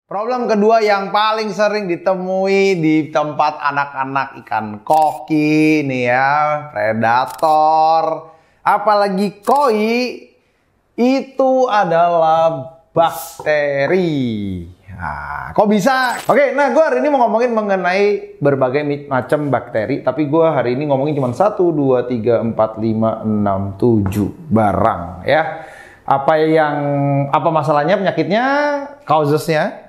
Problem kedua yang paling sering ditemui di tempat anak-anak ikan koki nih ya, predator, apalagi koi, itu adalah bakteri. Nah, kok bisa? Oke, nah gue hari ini mau ngomongin mengenai berbagai macam bakteri, tapi gue hari ini ngomongin cuma 1, 2, 3, 4, 5, 6, 7 barang ya. Apa masalahnya, penyakitnya, causesnya,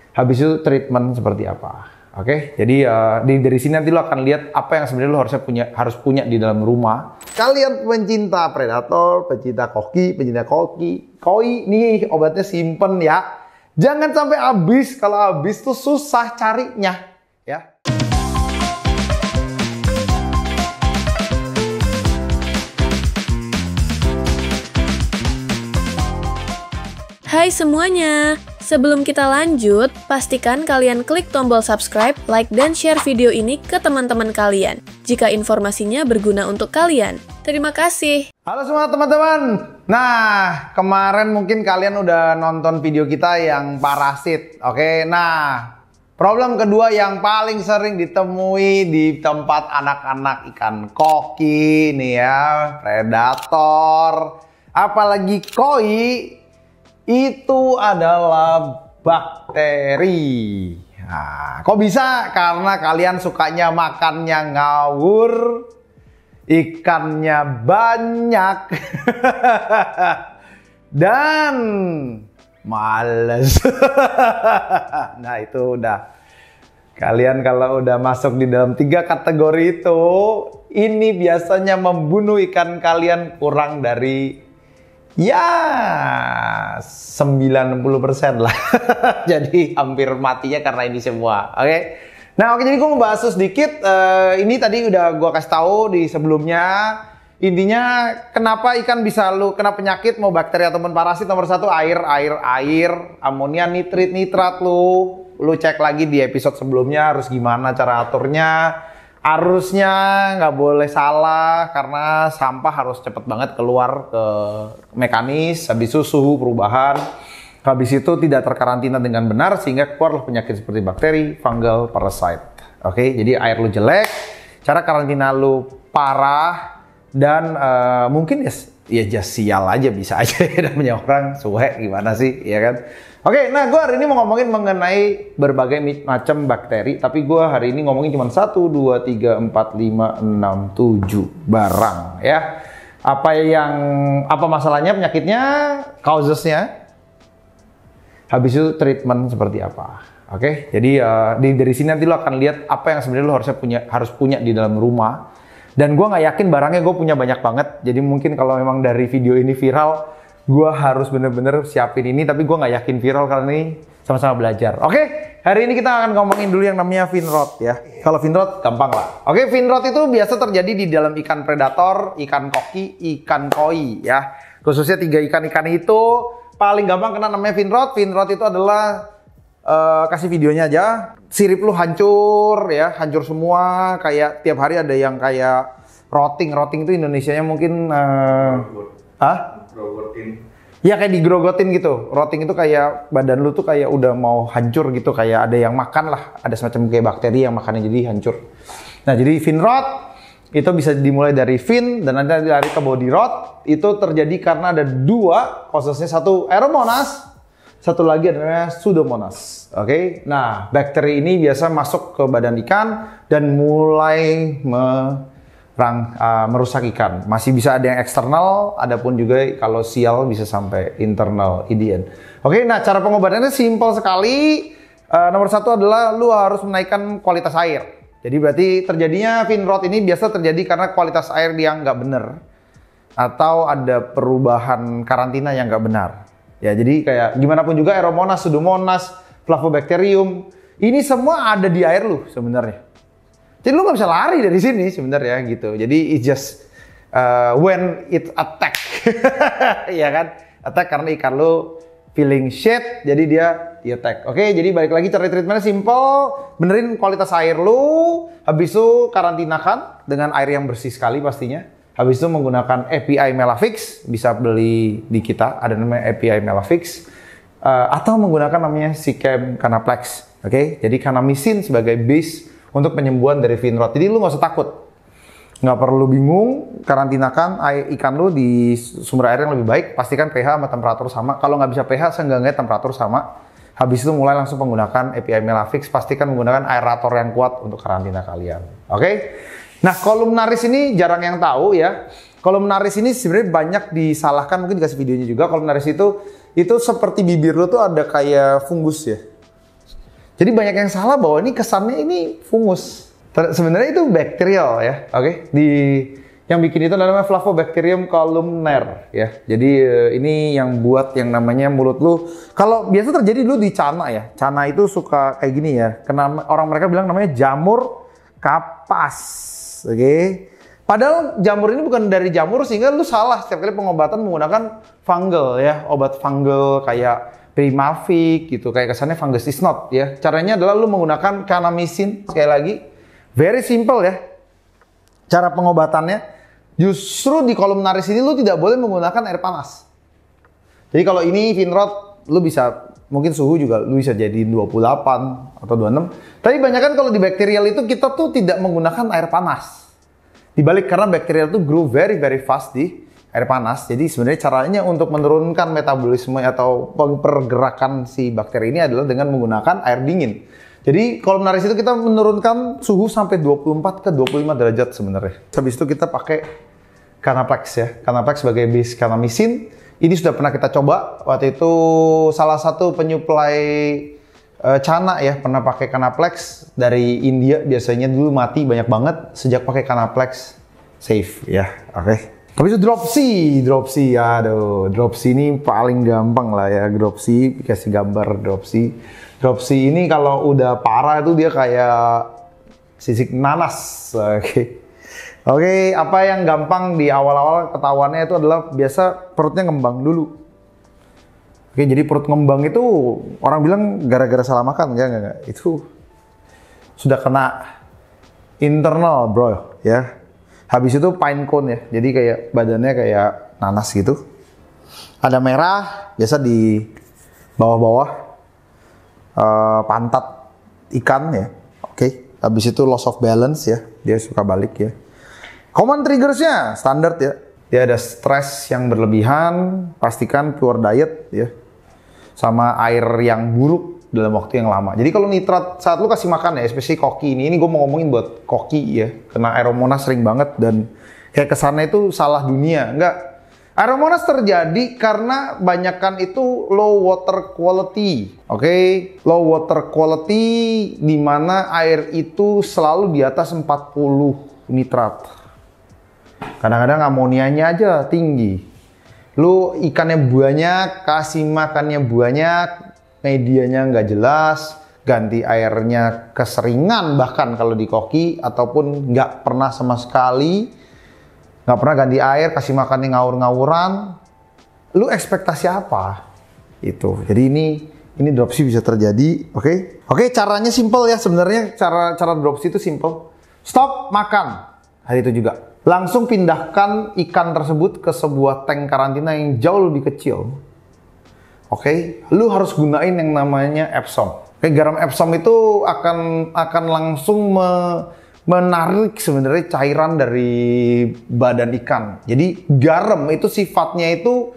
habis itu treatment seperti apa. Oke, jadi dari sini nanti lo akan lihat apa yang sebenarnya lo harus punya di dalam rumah. Kalian pencinta predator, pencinta koki, koi, nih obatnya simpen ya. Jangan sampai habis, kalau habis tuh susah carinya ya. Hai semuanya, sebelum kita lanjut, pastikan kalian klik tombol subscribe, like, dan share video ini ke teman-teman kalian, jika informasinya berguna untuk kalian. Terima kasih. Halo semua teman-teman. Nah, kemarin mungkin kalian udah nonton video kita yang parasit. Oke, nah problem kedua yang paling sering ditemui di tempat anak-anak ikan koki nih ya, predator, apalagi koi, itu adalah bakteri. Nah, kok bisa? Karena kalian sukanya makannya ngawur, ikannya banyak, dan males. Nah itu udah. Kalian kalau udah masuk di dalam 3 kategori itu, ini biasanya membunuh ikan kalian kurang dari ya 90% lah. Jadi hampir matinya karena ini semua. Oke. Nah, oke, jadi gue mau bahas sedikit. Ini tadi udah gue kasih tahu di sebelumnya. Intinya kenapa ikan bisa kena penyakit, mau bakteri ataupun parasit. Nomor 1 air, amonia, nitrat lu cek lagi di episode sebelumnya harus gimana cara aturnya. Arusnya nggak boleh salah karena sampah harus cepet banget keluar ke mekanis. Habis itu suhu perubahan, habis itu tidak terkarantina dengan benar sehingga keluar penyakit seperti bakteri, fungal, parasite. Oke, jadi air lu jelek, cara karantina lu parah, dan mungkin ya just sial aja, bisa aja namanya orang suhe gimana sih, ya kan? Oke, nah gue hari ini mau ngomongin mengenai berbagai macam bakteri, tapi gue hari ini ngomongin cuma 1, 2, 3, 4, 5, 6, 7 barang ya. Apa masalahnya, penyakitnya, causesnya, habis itu treatment seperti apa. Oke, jadi dari sini nanti lo akan lihat apa yang sebenarnya lo harus punya di dalam rumah. Dan gue nggak yakin barangnya gue punya banyak banget. Jadi mungkin kalau memang dari video ini viral, gue harus bener-bener siapin ini, tapi gue nggak yakin viral karena ini sama-sama belajar. Oke, hari ini kita akan ngomongin dulu yang namanya fin rot ya. Kalau fin rot gampang lah. Oke, fin rot itu biasa terjadi di dalam ikan predator, ikan koki, ikan koi ya. Khususnya 3 ikan-ikan itu paling gampang kena namanya fin rot. Fin rot itu adalah kasih videonya aja. Sirip lu hancur ya, hancur semua. Kayak tiap hari ada yang kayak rotting itu Indonesianya mungkin ya kayak digrogotin gitu. Rotting itu kayak badan lu tuh kayak udah mau hancur gitu, kayak ada yang makan lah, ada semacam kayak bakteri yang makannya jadi hancur. Nah, jadi fin rot itu bisa dimulai dari fin dan nanti dari ke body rot. Itu terjadi karena ada 2 kasusnya, 1 Aeromonas, 1 lagi adalah Pseudomonas. Oke. Nah, bakteri ini biasa masuk ke badan ikan dan mulai merusak ikan. Masih bisa ada yang eksternal, adapun juga kalau sial bisa sampai internal IDN. Oke, nah cara pengobatannya simpel sekali. Nomor 1 adalah lu harus menaikkan kualitas air. Jadi berarti terjadinya fin rot ini biasa terjadi karena kualitas air yang nggak benar atau ada perubahan karantina yang nggak benar. Ya, jadi kayak gimana pun juga Aeromonas, Pseudomonas, Flavobacterium, ini semua ada di air lu sebenarnya. Jadi lu nggak bisa lari dari sini sebenarnya gitu. Jadi it's just when it attack, ya kan? Attack karena ikan lu feeling shit, jadi dia attack. Oke, jadi balik lagi cara treatmentnya simple, benerin kualitas air lu, habis itu karantinakan dengan air yang bersih sekali pastinya. Habis itu menggunakan API Melavix, bisa beli di kita, ada namanya API Melavix. atau menggunakan namanya Zicam Canaplex. Oke, jadi kanamisin sebagai base untuk penyembuhan dari vein rot. Jadi lu nggak usah takut, nggak perlu bingung, karantinakan ikan lu di sumber air yang lebih baik. Pastikan pH sama temperatur sama. Kalau nggak bisa pH, seenggaknya temperatur sama. Habis itu mulai langsung menggunakan API Melavix. Pastikan menggunakan aerator yang kuat untuk karantina kalian. Oke? Nah, kolumnaris ini jarang yang tahu ya. Kolumnaris ini sebenarnya banyak disalahkan, mungkin dikasih videonya juga. Kolumnaris itu seperti bibir lo tuh ada kayak fungus ya. Jadi banyak yang salah bahwa ini kesannya ini fungus. Sebenarnya itu bakterial ya. Oke? Yang bikin itu namanya Flavobacterium columnar ya. Jadi ini yang buat yang namanya mulut lu. Kalau biasa terjadi dulu di cana ya. Cana itu suka kayak gini ya. Orang mereka bilang namanya jamur kapas. Oke. Padahal jamur ini bukan dari jamur sehingga lu salah setiap kali pengobatan menggunakan fungal ya. Obat fungal kayak Primavik gitu. Kayak kesannya fungus is not ya. Caranya adalah lu menggunakan kanamisin sekali lagi. Very simple ya. Cara pengobatannya. Justru di kolumnaris ini lu tidak boleh menggunakan air panas. Jadi kalau ini vein rot, lu bisa, mungkin suhu juga lu bisa jadiin 28 atau 26. Tapi banyak kan kalau di bakterial itu kita tuh tidak menggunakan air panas. Dibalik karena bakterial itu grow very fast di air panas. Jadi sebenarnya caranya untuk menurunkan metabolisme atau pergerakan si bakteri ini adalah dengan menggunakan air dingin. Jadi kolumnaris itu kita menurunkan suhu sampai 24 ke 25 derajat sebenarnya. Habis itu kita pakai Canaplex ya. Canaplex sebagai base kanamisin. Ini sudah pernah kita coba. Waktu itu salah satu penyuplai cana ya pernah pakai Canaplex dari India. Biasanya dulu mati banyak banget. Sejak pakai Canaplex safe ya. Oke. Habis itu dropsy. Aduh, dropsy ini paling gampang lah ya. Dropsy, kasih gambar dropsy. Dropsy ini kalau udah parah itu dia kayak sisik nanas. Oke, apa yang gampang di awal-awal ketahuannya itu adalah biasa perutnya ngembang dulu. Oke, jadi perut ngembang itu orang bilang gara-gara salah makan, enggak. Itu sudah kena internal, bro, ya. Habis itu pine cone ya. Jadi kayak badannya kayak nanas gitu. Ada merah, biasa di bawah-bawah pantat ikan ya. Oke. Habis itu loss of balance ya. Dia suka balik ya. Common triggersnya standar ya. Dia ada stres yang berlebihan, pastikan pure diet ya. Sama air yang buruk dalam waktu yang lama. Jadi kalau nitrat saat lu kasih makan ya, especially koki ini gue mau ngomongin buat koki ya. Kena Aeromonas sering banget dan kayak kesannya itu salah dunia. Enggak. Aeromonas terjadi karena banyakkan itu low water quality. Oke, low water quality di mana air itu selalu di atas 40 nitrat. Kadang-kadang amonianya aja tinggi. Lu ikannya banyak, kasih makannya banyak, medianya nggak jelas, ganti airnya keseringan bahkan kalau di koki, ataupun nggak pernah sama sekali, nggak pernah ganti air, kasih makannya ngawur-ngawuran. Lu ekspektasi apa? Itu. Jadi ini dropsy bisa terjadi, oke? Oke, caranya simple ya sebenarnya. Cara dropsy itu simple. Stop makan hari itu juga. Langsung pindahkan ikan tersebut ke sebuah tank karantina yang jauh lebih kecil. Oke, lu harus gunain yang namanya Epsom. Oke, garam Epsom itu akan langsung menarik sebenarnya cairan dari badan ikan. Jadi garam itu sifatnya itu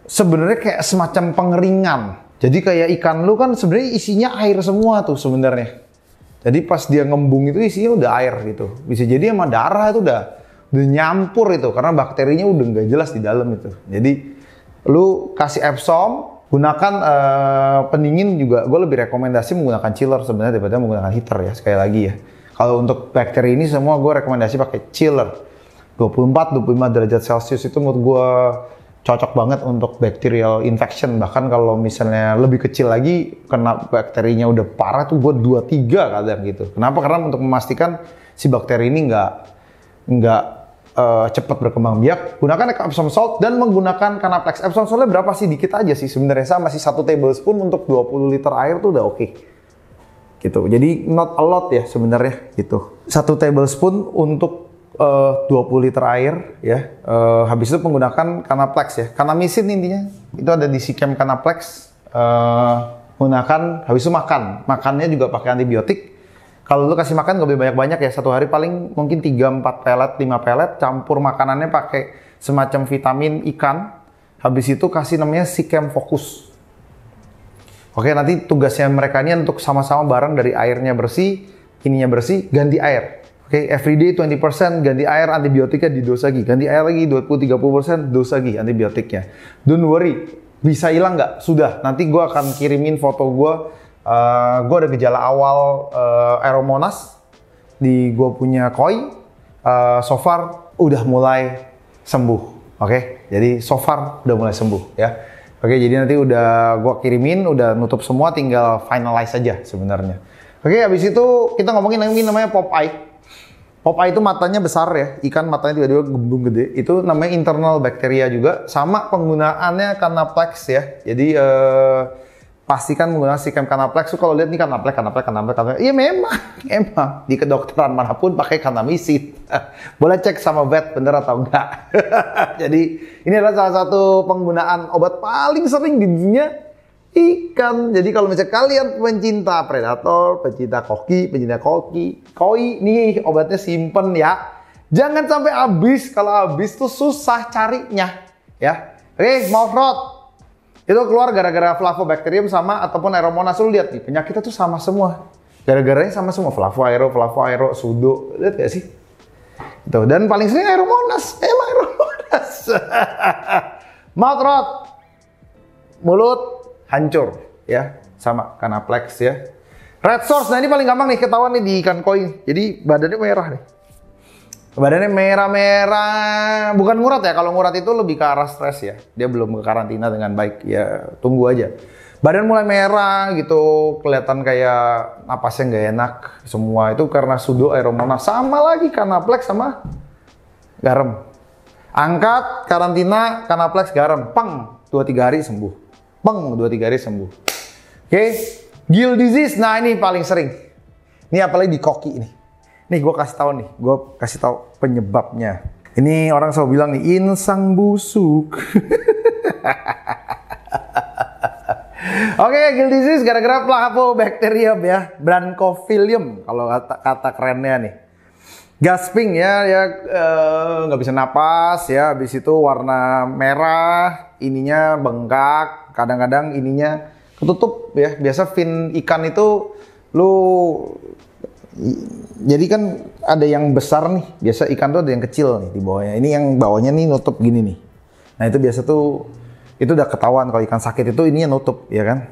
sebenarnya kayak semacam pengeringan. Jadi kayak ikan lu kan sebenarnya isinya air semua tuh sebenarnya. Jadi pas dia ngembung itu isinya udah air gitu. Bisa jadi sama darah itu udah nyampur itu karena bakterinya udah nggak jelas di dalam itu. Jadi lu kasih Epsom, gunakan pendingin juga. Gue lebih rekomendasi menggunakan chiller sebenarnya daripada menggunakan heater ya, sekali lagi ya. Kalau untuk bakteri ini semua gue rekomendasi pakai chiller. 24-25 derajat Celcius itu menurut gue cocok banget untuk bacterial infection. Bahkan kalau misalnya lebih kecil lagi, kena bakterinya udah parah tuh gue 2-3 kadang gitu. Kenapa? Karena untuk memastikan si bakteri ini nggak cepat berkembang biak, gunakan Epsom salt dan menggunakan Canaplex. Epsom saltnya berapa sih? Dikit aja sih sebenarnya, sama sih 1 tablespoon untuk 20 liter air tuh udah oke. Gitu. Jadi not a lot ya sebenarnya gitu. 1 tablespoon untuk 20 liter air ya. Habis itu menggunakan Canaplex ya. Kanamisin intinya. Itu ada di Zicam Canaplex. Gunakan, habis itu makannya juga pakai antibiotik. Kalau lu kasih makan nggak boleh banyak-banyak ya, satu hari paling mungkin 3-4 pelet, 5 pelet, campur makanannya pakai semacam vitamin ikan. Habis itu kasih namanya Sikem Focus. Oke, nanti tugasnya mereka ini untuk sama-sama bareng dari airnya bersih, ininya bersih, ganti air. Oke, everyday 20% ganti air, antibiotiknya didos lagi. Ganti air lagi 20-30% dos lagi antibiotiknya. Don't worry. Bisa hilang nggak? Sudah. Nanti gue akan kirimin foto gue. Gue ada gejala awal Aeromonas di gue punya koi. So far udah mulai sembuh. Oke, jadi so far udah mulai sembuh ya. Oke, jadi nanti udah gue kirimin, udah nutup semua, tinggal finalize aja sebenarnya. Oke, habis itu kita ngomongin lagi namanya Popeye. Popeye itu matanya besar ya, ikan matanya tiba-tiba gembung gede. Itu namanya internal bakteria juga. Sama penggunaannya Canaplex ya. Jadi pastikan menggunakan Sikem Canaplex. Kalau lihat nih Canaplex. Iya memang. Di kedokteran manapun pakai kanamisin. Boleh cek sama vet bener atau enggak. Jadi ini adalah salah satu penggunaan obat paling sering di dunia. Ikan. Jadi kalau misalnya kalian pencinta predator, pencinta koi, nih obatnya simpen ya. Jangan sampai habis. Kalau habis tuh susah carinya ya. Oke, mouth rot. Itu keluar gara-gara Flavobacterium sama ataupun Aeromonas. Lu lihat nih, penyakitnya tuh sama semua. Gara-garanya sama semua. Flavoaero, Sudo. Lihat gak sih? Tuh, dan paling sering Aeromonas. Emang Aeromonas. Mouth rot. Mulut hancur ya, sama Canaplex ya. Red source, nah ini paling gampang nih ketahuan nih di ikan koi. Jadi badannya merah nih. Badannya merah-merah, bukan ngurat ya. Kalau ngurat itu lebih ke arah stres ya. Dia belum ke karantina dengan baik ya, tunggu aja. Badan mulai merah gitu, kelihatan kayak napasnya nggak enak. Semua itu karena Sudo Aeromonas. Sama lagi Canaplex sama garam. Angkat, karantina, Canaplex, garam. Pang, 2-3 hari sembuh. Peng, 2-3 hari sembuh. Oke, gill disease. Nah ini paling sering. Ini apalagi di koki nih. Nih gue kasih tahu penyebabnya. Ini orang selalu bilang nih, insang busuk. Oke, gill disease gara-gara Flavobacterium ya, Branchophyllum kalau kata kerennya nih. Gasping ya nggak bisa napas ya, habis itu warna merah, ininya bengkak. Kadang-kadang ininya ketutup ya. Biasa fin ikan itu jadi kan ada yang besar nih. Biasa ikan tuh ada yang kecil nih di bawahnya. Ini yang bawahnya nih nutup gini nih. Nah itu biasa tuh itu udah ketahuan kalau ikan sakit itu ininya nutup ya kan.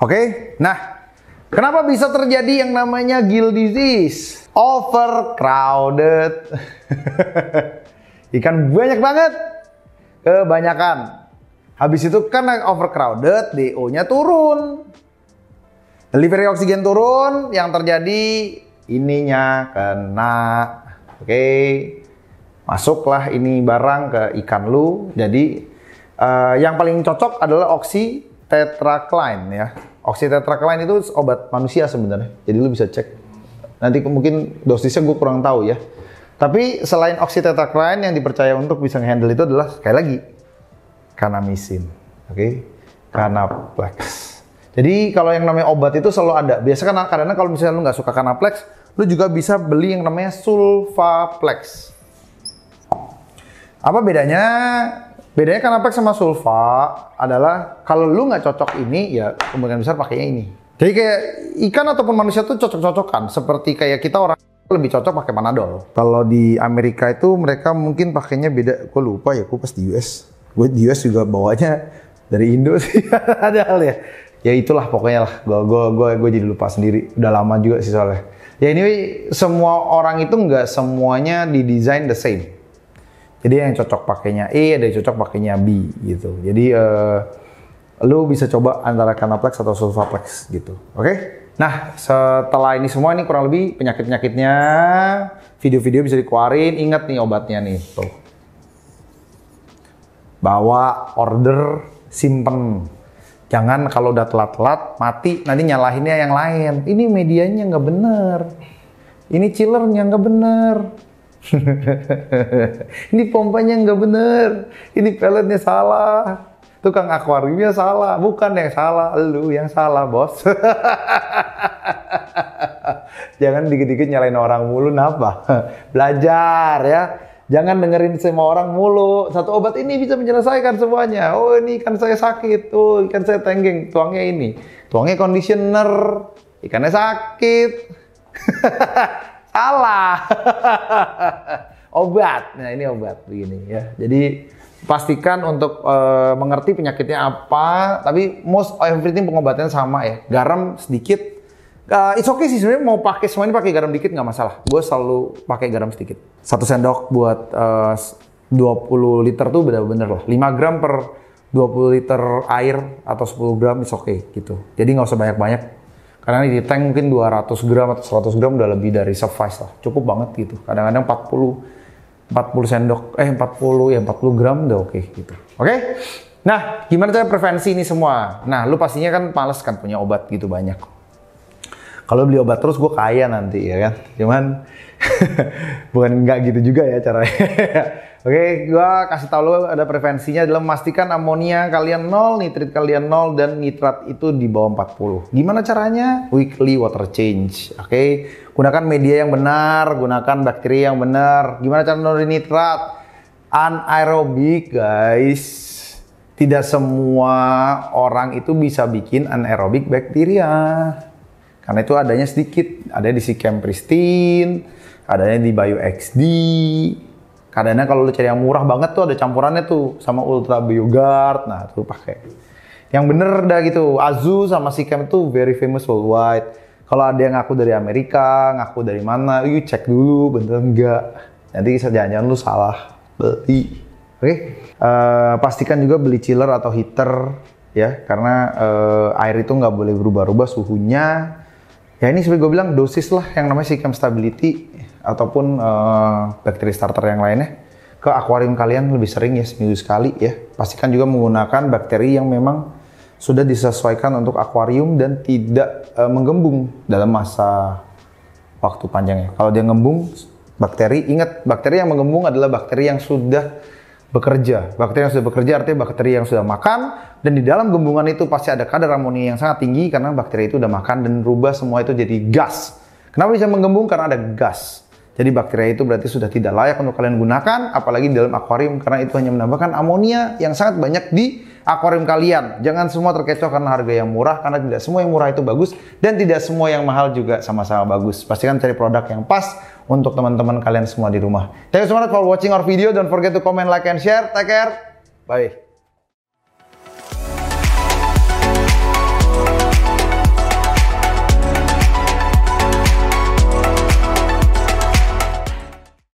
Oke. Nah, kenapa bisa terjadi yang namanya gill disease? Overcrowded. Ikan banyak banget. Kebanyakan. Habis itu karena overcrowded, DO-nya turun. Delivery oksigen turun, yang terjadi ininya kena. Oke. Masuklah ini barang ke ikan lu. Jadi yang paling cocok adalah oxytetracycline ya. Oxytetracycline itu obat manusia sebenarnya. Jadi lu bisa cek. Nanti mungkin dosisnya gue kurang tahu ya. Tapi selain oxytetracycline yang dipercaya untuk bisa nge-handle itu adalah sekali lagi kanamisin, oke, Canaplex. Jadi kalau yang namanya obat itu selalu ada. Biasa kan karena kalau misalnya lu nggak suka Canaplex, lu juga bisa beli yang namanya Sulfaplex. Apa bedanya? Bedanya Canaplex sama Sulfa adalah kalau lu nggak cocok ini, ya kemungkinan besar pakainya ini. Jadi kayak ikan ataupun manusia tuh cocok-cocokan. Seperti kayak kita orang lebih cocok pakai Panadol. Kalau di Amerika itu mereka mungkin pakainya beda. Gue lupa ya, gue pas di US. Gue di US juga bawanya dari Indo sih. Ada hal ya. Ya itulah pokoknya lah. Gue jadi lupa sendiri. Udah lama juga sih soalnya. Ya anyway, semua orang itu nggak semuanya didesain the same. Jadi yang cocok pakainya E, ada yang cocok pakainya B gitu. Jadi lu bisa coba antara Canaplex atau Sulfaplex gitu. Oke? Nah, setelah ini semua ini kurang lebih penyakit-penyakitnya, video-video bisa dikeluarin. Ingat nih obatnya nih. Tuh. Bawa, order, simpen. Jangan kalau udah telat-telat, mati, nanti nyalahinnya yang lain. Ini medianya nggak bener. Ini chillernya nggak bener. Ini pompanya nggak bener. Ini pelletnya salah. Tukang akuariumnya salah, bukan yang salah, lu yang salah, bos. Jangan dikit-dikit nyalain orang mulu, napa? Belajar ya. Jangan dengerin semua orang mulu. Satu obat ini bisa menyelesaikan semuanya. Oh, ini ikan saya sakit. Oh, ikan saya tenggeng. Tuangnya ini. Tuangnya conditioner. Ikannya sakit. Salah. Obat. Nah, ini obat begini ya. Jadi pastikan untuk mengerti penyakitnya apa, tapi most everything pengobatannya sama ya. Garam sedikit. It's okay sih sebenarnya, mau pakai semua ini pakai garam dikit nggak masalah. Gue selalu pakai garam sedikit. 1 sendok buat 20 liter tuh bener-bener lah. 5 gram per 20 liter air atau 10 gram it's okay gitu. Jadi nggak usah banyak-banyak. Karena di tank mungkin 200 gram atau 100 gram udah lebih dari suffice lah. Cukup banget gitu. Kadang-kadang 40 sendok, 40 gram udah oke gitu. Oke? Nah, gimana cara prevensi ini semua? Nah, lu pastinya kan males kan punya obat gitu banyak. Kalau beli obat terus gue kaya nanti ya kan. Cuman bukan enggak gitu juga ya caranya. Oke, gue kasih tau lo ada prevensinya adalah memastikan amonia kalian 0, nitrit kalian 0, dan nitrat itu di bawah 40. Gimana caranya? Weekly water change. Oke, gunakan media yang benar, gunakan bakteri yang benar. Gimana cara nurunin nitrat? Anaerobik guys. Tidak semua orang itu bisa bikin anaerobik bakteria. Karena itu adanya sedikit, adanya di Sikam Pristine, adanya di BioXD. Kadang-kadang kalau lu cari yang murah banget tuh ada campurannya tuh sama Ultra BioGuard, nah tuh pakai. Yang bener dah gitu, Azu sama Sikam itu very famous worldwide. Kalau ada yang ngaku dari Amerika, ngaku dari mana, you cek dulu bener enggak. Nanti jangan-jangan lu salah beli. Oke, pastikan juga beli chiller atau heater ya, karena air itu nggak boleh berubah-ubah suhunya. Ya ini seperti gue bilang dosis lah yang namanya Sikam Stability ataupun bakteri starter yang lainnya ke akuarium kalian lebih sering ya, seminggu sekali ya. Pastikan juga menggunakan bakteri yang memang sudah disesuaikan untuk akuarium dan tidak menggembung dalam masa waktu panjangnya. Kalau dia ngembung bakteri, ingat bakteri yang menggembung adalah bakteri yang sudah bekerja. Bakteri yang sudah bekerja artinya bakteri yang sudah makan, dan di dalam gembungan itu pasti ada kadar amonia yang sangat tinggi karena bakteri itu udah makan dan rubah semua itu jadi gas. Kenapa bisa menggembung? Karena ada gas. Jadi bakteri itu berarti sudah tidak layak untuk kalian gunakan, apalagi di dalam akuarium, karena itu hanya menambahkan amonia yang sangat banyak di akuarium kalian. Jangan semua terkecoh karena harga yang murah, karena tidak semua yang murah itu bagus, dan tidak semua yang mahal juga sama-sama bagus. Pastikan cari produk yang pas untuk teman-teman kalian semua di rumah. Thank you so much for watching our video. Don't forget to comment, like, and share. Take care. Bye.